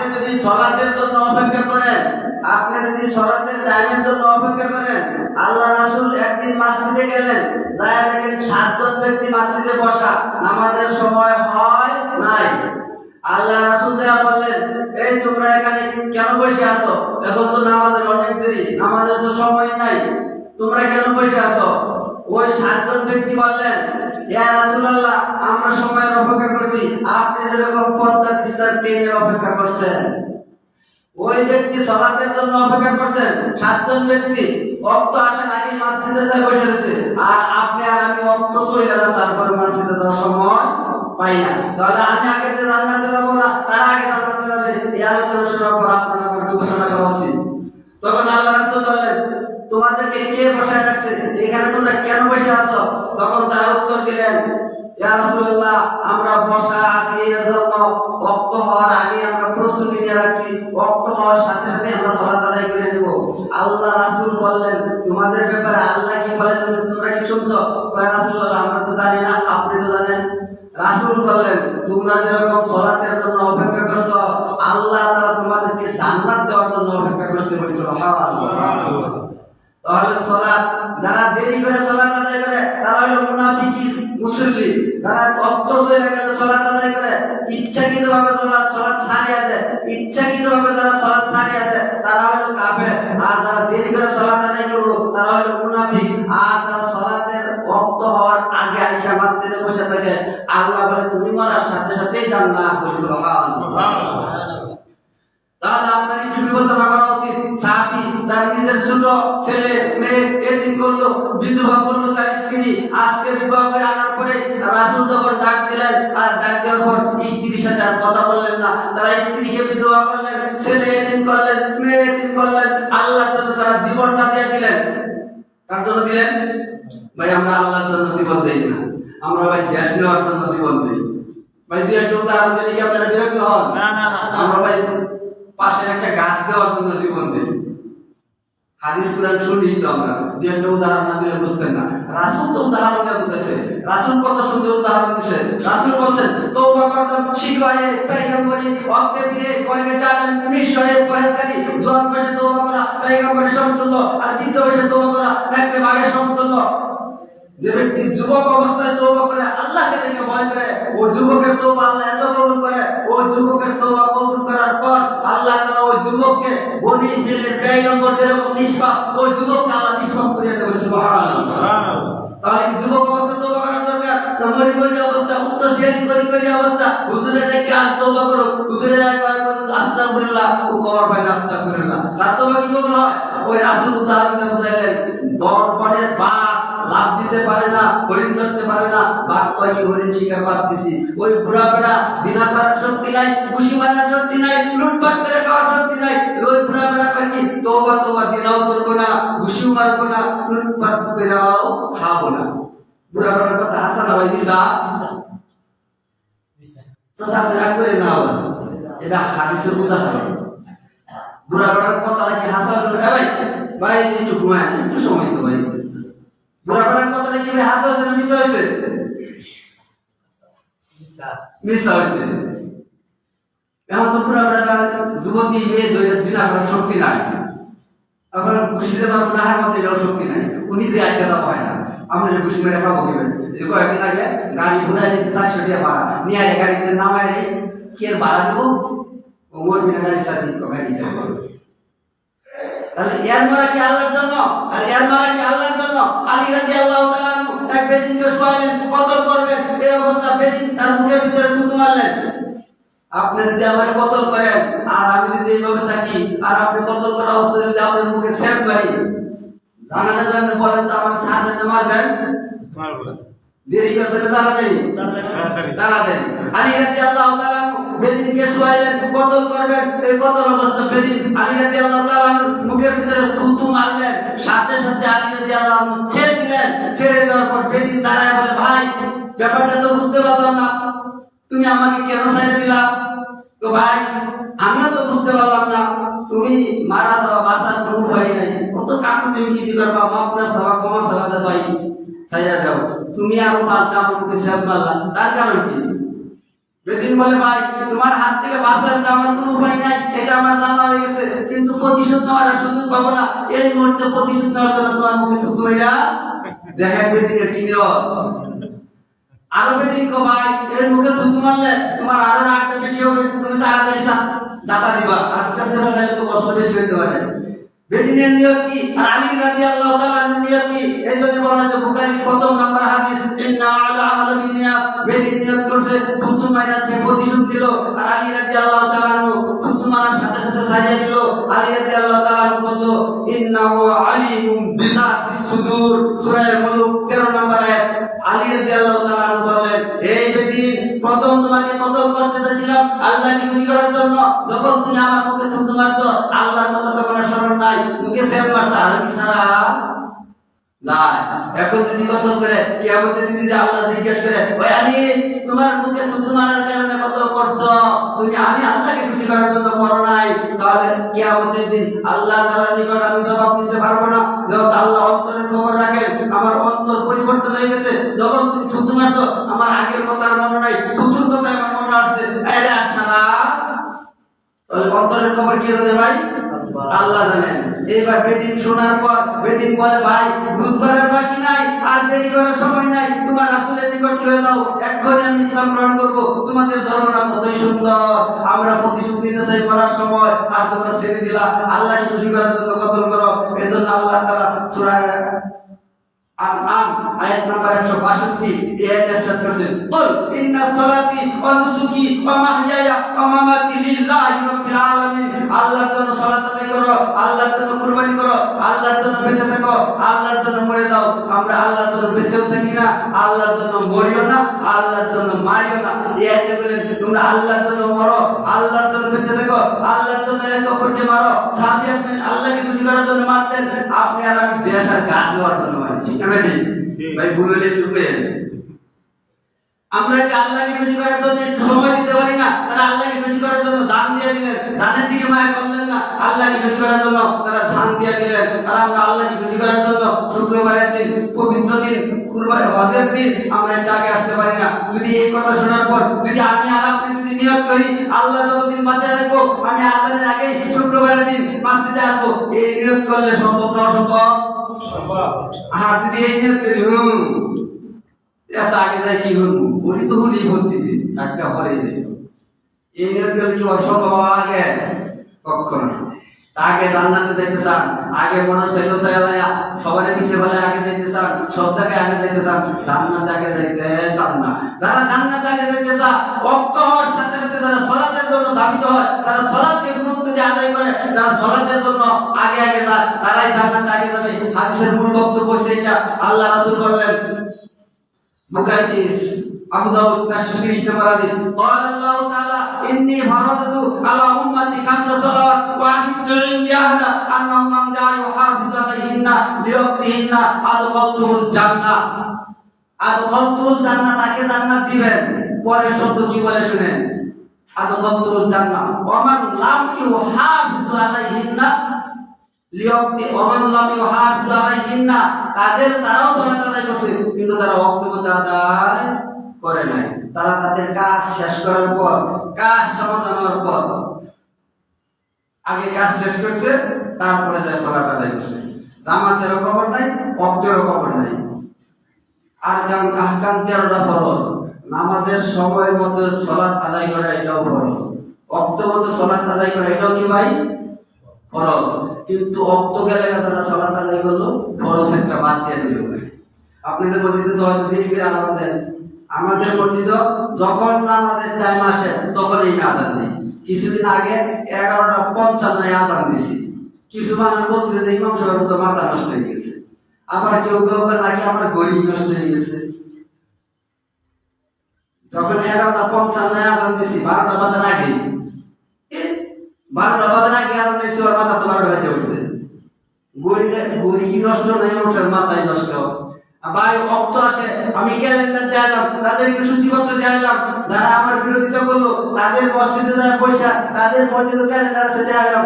আপনি যদি সালাতের জন্য অপেক্ষা করেন, আপনি যদি সালাতের টাইমের জন্য অপেক্ষা করেন, আল্লাহ রাসূল একদিন মসজিদে গেলেন, যায় দেখেন 7 জন ব্যক্তি মসজিদে বসা, নামাজের সময় হয় নাই। আল্লাহ রাসূল যা বললেন, এই তোমরা এখানে কেন বসে আছো? এখন তো নামাজের অনেক দেরি, নামাজের তো সময় নাই, তোমরা কেন বসে আছো? ওই 7 জন ব্যক্তি বললেন, ইয়া রাসূলুল্লাহ, আমরা সময়ের অপেক্ষা করছি, আপনি যেরকম পদ্মা তিস্তার ট্রেনের অপেক্ষা করছেন। ওই ব্যক্তি সালাতের জন্য অপেক্ষা করছেন, 7 জন ব্যক্তি ওয়াক্ত আসার আগে মসজিদে যায় বসে আছে, আর আপনি আর আমি ওয়াক্ত চলে গেলাম, তারপরে মসজিদে যাওয়ার সময় পাই না। তাহলে আমি আগে যে জান্নাতে যাব না, তার আগে জান্নাতে যাবে, এই আলোচনা শোনার পর আপনার আমার বিবেচনা করা উচিত। তখন আল্লাহ রাসূল বললেন, তোমাদেরকে কে বসায় রাখছে? এখানে তোমরা কেন বসে আছো? তখন তারা উত্তর দিলেন, ইয়া রাসূলুল্লাহ, আমরা বসা আছি এর জন্য ওয়াক্ত হওয়ার আগে আমরা প্রস্তুতি নিয়ে রাখছি, ওয়াক্ত হওয়ার সাথে সাথে আমরা সালাত আদায় করে নেব। আল্লাহ রাসূল বললেন, তোমাদের ব্যাপারে আল্লাহ কি বলে তোমরা কি শুনছো? ইয়া রাসূলুল্লাহ, আমরা তো জানি না, আপনি তো জানেন। রাসূল বললেন, তোমরা যেরকম সালাতের জন্য অপেক্ষা করছো, আল্লাহ তাআলা তোমাদেরকে জান্নাত দেওয়ার জন্য অপেক্ষা করতে বলেছে। সুবহানাল্লাহ। তাহলে সালাত যারা দেরি করে সালাত আদায় করে তারা হলো মুনাফিকি মুসল্লি। যারা অক্ত হয়ে গেলে সালাত আদায় করে, ইচ্ছাকৃতভাবে সালাত ছাড়িয়ে দেয়, ইচ্ছাকৃতভাবে যারা সালাত ছাড়িয়ে দেয় তারা হলো কাফের। আর যারা দেরি করে সালাত আদায় করলো তারা হলো মুনাফিক। আর যারা সালাতের ওয়াক্ত হওয়ার আগে আয়েশা মসজিদে বসে থাকে, আল্লাহ বলে তুমি মরার সাথে সাথেই জান্নাত। সুবহানাল্লাহ। তাহলে আপনার একটু বিবেচনা করা উচিত। সাথী তার নিজের ছোট ছেলে মেয়ে এতিম করলো, বিধবা করলো তার স্ত্রী, আজকে বিবাহ করে আনার পরে রাসূল যখন ডাক দিলেন, আর ডাক দেওয়ার পর স্ত্রীর সাথে আর কথা বললেন না, তারা স্ত্রীকে বিধবা করলেন, ছেলে এতিম করলেন, মেয়ে এতিম করলেন, আল্লাহর জন্য তারা জীবনটা দিয়ে দিলেন। কার জন্য দিলেন? ভাই আমরা আল্লাহর জন্য জীবন দেই না, আমরা ভাই দেশ নেওয়ার জন্য জীবন দেই। ভাই দুই একটা উদাহরণ দিলে কি আপনারা বিরক্ত হন? না না না, আমরা ভাই পাশের একটা গাছ দেওয়ার জন্য জীবন দেই। হাদিস কুরআন শুনি তো আমরা, দুই একটা উদাহরণ না দিলে বুঝতেন না। রাসূল তো উদাহরণ দিয়ে বুঝাইছে, রাসূল কত সুন্দর উদাহরণ দিয়েছে। রাসূল বলতেন, তওবা করতাম শিখায়ে পয়গম্বরি ওয়াক্তে ফিরে কলকে চালেন মিশয়ে পরেজগারি, জোয়ান বয়সে তওবা করা পয়গম্বরের সমতুল্য, আর বৃদ্ধ বয়সে তওবা করা নেকড়ে বাঘের সমতুল্য। যে ব্যক্তি যুবক অবস্থায় তওবা করে, আল্লাহকে দেখে ভয় করে, ও যুবকের তওবা আল্লাহ এত কবুল করে। ও যুবকের তওবা কবুল করার পর আল্লাহ তাআলা ওই যুবককে বনি ইসরাঈলের পয়গম্বর যেরকম নিষ্পাপ, ওই যুবককে আল্লাহ নিষ্পাপ করে দেবে। সুবহানাল্লাহ। তাহলে কি যুবক অবস্থা তওবা করার দরকার? না মরি মরি অবস্থা, উত্তর শেয়ারি করি করি অবস্থা, হুজুরের ডাকে আর তওবা করো, হুজুরের আস্তাগফিরুল্লাহ, ও কবর পায় না আস্তাগফিরুল্লাহ, তার তওবা কি কবুল হয়? ওই রাসূল উদাহরণ দিয়ে বুঝাইলেন, বনের বাঘ লাভ দিতে পারে না, হরিণ ধরতে পারে না, বাঘ কয় কি হরিণ শিকার বাদ দিছি। ওই বুড়া বেড়া জিনা করার শক্তি নাই, ঘুষি মারার শক্তি নাই, লুটপাট করে খাওয়ার শক্তি নাই, ওই বুড়া বেড়া কয় কি তওবা তওবা জিনাও করবো না, ঘুষিও মারবো না, লুটপাট করেও খাবো না। বুড়া বেড়ার কথা হাসা না ভাই, মিশা মিশা আপনি রাগ করে না, এটা হাদিসের উদাহরণ। বুড়া বেড়ার কথা নাকি হাসা হলো, ভাই ভাই একটু ঘুমায়, একটু সময় তো ভাই, বুড়া বেড়ার কথা নাকি হাসা হয়েছে না মিশা হয়েছে? মিশা হয়েছে। এখন তো বুড়া বেড়া যুবতী মেয়ে ধরে জিনা করার শক্তি নাই, আমরা ঘুষি দিতে পারবো না, হার দেওয়ার শক্তি নাই, উনি যে এক কথা পায় না, আমাদের ঘুষি মেরে খাবো কিভাবে? যে কয়েকদিন আগে গাড়ি ঘুরাই দিচ্ছে 400 টাকা ভাড়া নিয়ে আরে গাড়িতে নামায় রে, কি এর ভাড়া দেবো? ওর বিনা গাড়ি সার্ভিস গাড়ি চালাবো। তাহলে এর মারা কি আল্লাহর জন্য? আর এর মারা কি আল্লাহর জন্য? আলী রাদিয়াল্লাহু তাআলা আনহু এক বেদিনকে শোয়ালেন, কতল করবেন, এই অবস্থা বেদিন তার মুখের ভিতরে থুতু মারলেন। আপনি যদি আমার কতল করেন, আর আমি যদি এইভাবে থাকি, আর আপনি কতল করা অবস্থায় যদি আপনার মুখে সেম করি, জানাতে জন্য বলেন তো আমার সামনে মারবেন? দেরি করবেন তাড়াতাড়ি তাড়াতাড়ি। আলী রাদিয়াল্লাহু তাআলা আনহু বেদিনকে শোয়ালেন, কতল করবেন, এই কতল অবস্থা বেদিন আলী রাদিয়াল্লাহু তাআলা আনহু মুখের ভিতরে থুতু মারলেন, সাথে সাথে আলী রাদিয়াল্লাহু আনহু ছেড়ে দিলেন। ছেড়ে দেওয়ার পর বেদিন দাঁড়ায় বলে, ভাই ব্যাপারটা তো বুঝতে পারলাম না, তুমি আমাকে কেন ছেড়ে দিলা? তো ভাই আমিও তো বুঝতে পারলাম না, তুমি মারা দেওয়া বাঁচার কোনো উপায় নাই, কত কাকু তুমি কি করবা, আপনার সভা ক্ষমা সভা ভাই ছাইয়া দাও, তুমি আরো পাল্টা আমাকে সেভ মারলা, তার কারণ কি? বেদিন বলে, ভাই তোমার হাত থেকে বাঁচার আমার কোনো উপায় নাই, আমার জানা হয়ে গেছে, কিন্তু প্রতিশোধ নেওয়ার সুযোগ পাবো না। এই মুহূর্তে প্রতিশোধ নেওয়ার জন্য তোমার মুখে থুতু হইয়া দেখা বেদিকে কিনে আরো বেদিন কো ভাই এর মুখে থুতু মারলে তোমার আরো রাগটা বেশি হবে, তুমি তাড়াতাড়ি দাতা দিবা, আস্তে আস্তে বানালে তো কষ্ট বেশি হইতে পারে। বেদিনের নিয়ত কি আর আলী রাদিয়াল্লাহু তাআলা এর নিয়ত কি? এই জন্য বলা হয়েছে বুখারীর প্রথম নাম্বার হাদিস, ইন্না আলা আমাল বিনিয়াত। বেদিন নিয়ত করছে থুতু মারাছে, প্রতিশোধ দিল, আর আলী রাদিয়াল্লাহু তাআলা থুতু মারার সাথে সাথে ছাড়িয়ে দিল। আলী রাদিয়াল্লাহু তাআলা বলল, ইন্নাহু আলিমুম বিযাতিস সুদূর, সূরা মুলুক 13 নম্বর আয়াত। আলী রাদিয়াল্লাহু তাআলা বললেন, এই বেদিন প্রথম তোমাকে কতল করতে চাইছিলাম আল্লাহকে খুশি করার জন্য, যখন তুমি আমার মুখে থুতু মারছো আল্লাহর কথা তখন স্মরণ নাই, মুখে সেম মারছো, আর কি সারা নাই। এখন যদি কত করে কিয়ামতের দিন যদি আল্লাহ জিজ্ঞেস করে, ওই আলী তোমার মুখে থুতু মারার কারণে কত করছো, তুমি আমি আল্লাহকে খুশি করার জন্য করো নাই, তাহলে কিয়ামতের দিন আল্লাহ তাআলার নিকট আমি জবাব দিতে পারবো না। যখন আল্লাহ অন্তরের খবর রাখেন, আমার অন্তর পরিবর্তন হয়ে গেছে, যখন তুমি থুতু মারছো আমার আগের কথা আর মনে নাই, থুতুর কথা আমার মনে আসছে, আরে আচ্ছা তাহলে অন্তরের খবর কি জানে ভাই? আল্লাহ জানেন। এইবার বেদিন শোনার পর বেদিন বলে, ভাই বুধবারের বাকি নাই, আর দেরি করার সময় নাই, তোমার রাসূলের নিকট লয়ে যাও, এক্ষুনি আমি ইসলাম গ্রহণ করব, তোমাদের ধর্মটা কতই সুন্দর, আমরা প্রতিশোধ নিতে চাই মরার সময়, আর তোমরা ছেড়ে দিলা, আল্লাহকে খুশি করার জন্য কতল করো। এজন্য আল্লাহ তাআলা সূরা আনআম আয়াত নাম্বার 162 এই আয়াতে ইরশাদ করেছেন, কুল ইন্না সলাতি ওয়া নুসুকি ওয়া মাহইয়ায়া ওয়া মামাতি লিল্লাহি রাব্বিল আলামিন। আল্লাহর জন্য সালাত আদায় করো, আল্লাহর জন্য কুরবানি করো, আল্লাহর জন্য বেঁচে থাকো, আল্লাহর জন্য মরে যাও। আমরা আল্লাহর জন্য বেঁচেও থাকি না, আল্লাহর জন্য মরিও না, আল্লাহর জন্য মারিও না। এই আয়াতে বলেন তোমরা আল্লাহর জন্য মরো, আল্লাহর জন্য বেঁচে থাকো, আল্লাহর জন্য একে অপরকে মারো। সাহাবী আছেন আল্লাহকে খুশি করার জন্য মারতেন, আপনি আর আমি দেশ আর গাছ নেওয়ার জন্য মারি, ঠিক না ভাই? বুঝলে চুপেন। আমরা কি আল্লাহকে খুশি করার জন্য একটু সময় দিতে পারি না? তারা আল্লাহকে খুশি করার জন্য দান দিয়ে দিলেন, দানের দিকে মায়া করলেন না, আল্লাহকে খুশি করার জন্য তারা দান দিয়ে দিলেন। আর আমরা আল্লাহকে খুশি করার জন্য শুক্রবারের দিন, পবিত্র দিন, কুরবানি হজের দিন আমরা একটু আগে আসতে পারি না। যদি এই কথা শোনার পর যদি আমি আর আপনি যদি নিয়ত করি আল্লাহ যতদিন বাঁচায় রাখবো আমি আজানের আগে শুক্রবারের দিন মসজিদে আসবো, এই নিয়ত করলে সম্ভব না অসম্ভব? আর যদি এই নিয়ত করি এত আগে যায় কি করবো, উনি তো উনি ভর্তি দিন একটা পরে যেত, এই নিয়ত করলে কি অসম্ভব? আগে কখনো না। আগে জান্নাতে যাইতে চান, আগে মোটরসাইকেল চালায় সবাই পিছিয়ে বলে আগে যাইতে চান, সব জায়গায় আগে যাইতে চান, জান্নাতে আগে যাইতে চান না। যারা জান্নাতে আগে যাইতে চান, ওয়াক্ত হওয়ার সাথে সাথে যারা সালাতের জন্য দাবিত হয়, তারা সালাতকে গুরুত্ব দিয়ে আদায় করে, যারা সালাতের জন্য আগে আগে যায় তারাই জান্নাতে আগে যাবে। হাদিসের মূল বক্তব্য সেইটা। আল্লাহ রাসূল বললেন, বুখারী আবু দাউদ 420 নম্বর হাদিস, قال الله تعالى إني فرضت على أمتي 5 صلوات وعهدت عندي عهدا أنه من جاء يحافظ عليهن لوقتهن أدخلته الجنة। আদখালতুল জান্নাত, তাকে জান্নাত দিবেন। পরের শব্দ কি বলে শুনেন, আদখালতুল জান্নাহ ওয়া মান লাম ইউহাফিজ আলাইহিন্না লিওয়াক্তি ওয়া মান লাম ইউহাফিজ আলাইহিন্না, তারাও সালাত আদায় করছে কিন্তু তারা ওয়াক্ত মতো আদায় করে নাই। তারা তাদের কাজ শেষ করার পর, কাজ সমাধান হওয়ার পর আগে কাজ শেষ করছে, তারপরে যায় সালাত আদায় করছে। জামাতেরও খবর নাই, ওয়াক্তেরও খবর নাই। আর কারণ আহকাম 13টা ফরজ, নামাজের সময় মতো সালাত আদায় করা এটাও ফরজ, ওয়াক্ত মতো সালাত আদায় করা এটাও কি ভাই ফরজ। কিন্তু ওয়াক্ত গেলে তারা সালাত আদায় করলো, ফরজ একটা বাদ দিয়ে দিল। আপনাদের মসজিদে তো হয়তো দেরি করে আযান দেন, আমাদের মসজিদে যখন নামাজের টাইম আসে তখনই আযান দেই। কিছুদিন আগে 11:55 আযান দিছি। কিছু মানুষ বলছে যে ইমাম সাহেবের তো মাথা নষ্ট হয়ে গেছে, আবার কেউ কেউ নাকি আমার গরিব নষ্ট হয়ে গেছে। যখন 11:55 আযান দিছি 12টা বাজার আগে, 12টা বাজার আগে আযান দিছি, ওর মাথা তো 12টা বাজে উঠছে। গরিব নষ্ট না, ইমাম সাহেব মাথায় নষ্ট। ভাই ওয়াক্ত আসে, আমি ক্যালেন্ডার দেখালাম, তাদেরকে সূচিপত্র দেখালাম, যারা আমার বিরোধিতা করলো তাদের মসজিদে যায় পয়সা, তাদের মসজিদে ক্যালেন্ডার আছে দেখালাম।